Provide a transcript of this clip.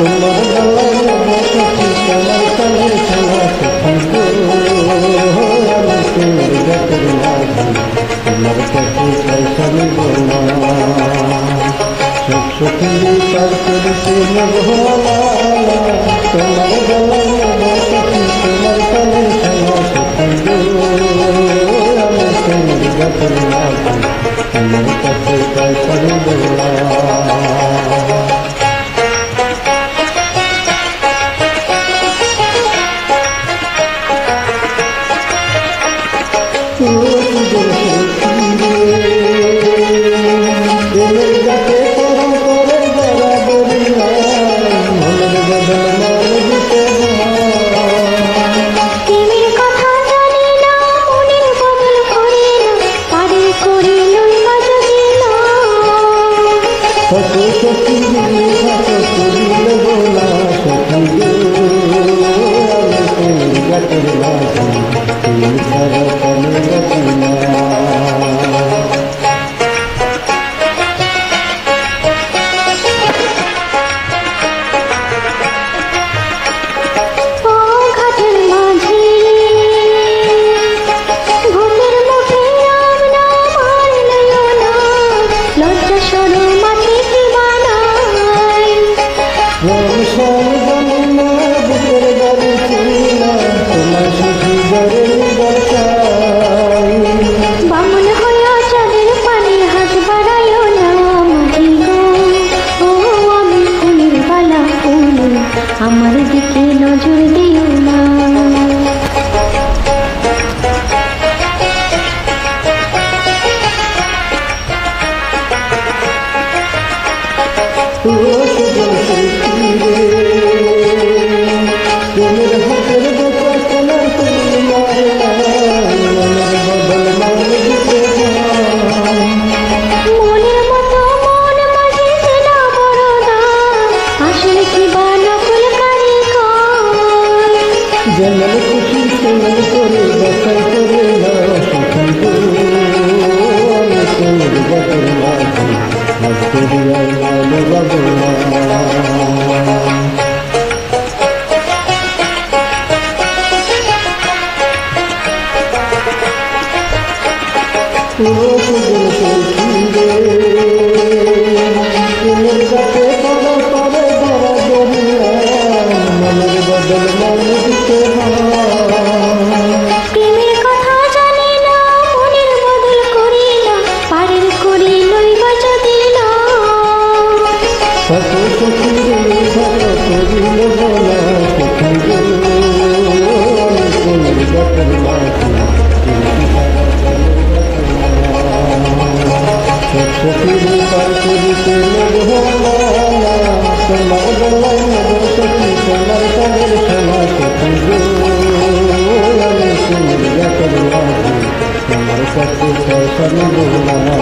তোমার গলায় সখী তোমার কানে শোনা সখী আমি তোর গাতের মাঝি তোমার কাছে পয়সা নেব না। সব সখী পার করিতে ভোলা তোমার গলায় সখী তোমার কানে শোনা সখী আমি তোর গাতের মাঝি তোমার কাছে পয়সা নেব না। আমার দিকে নজর দিও না। মনের মতো মন বাজিছে না বড়দা, আসলে কি বানা ফুলকারি কয়। যেমন খুশি তেমন করে বাসাই করে না সখী আমি তোর গাতের মাঝি মাঝ করিয়াই ভালো যাব না। প্রেমের কথা জানি না, মনের বদল করি না, পারের করি লইবা যদি না। তোমার গলায় সখী তোমার কানের শোনা সখী আমি তোমার গাতের মাঝি তোমার কাছে পয়সা নেব না।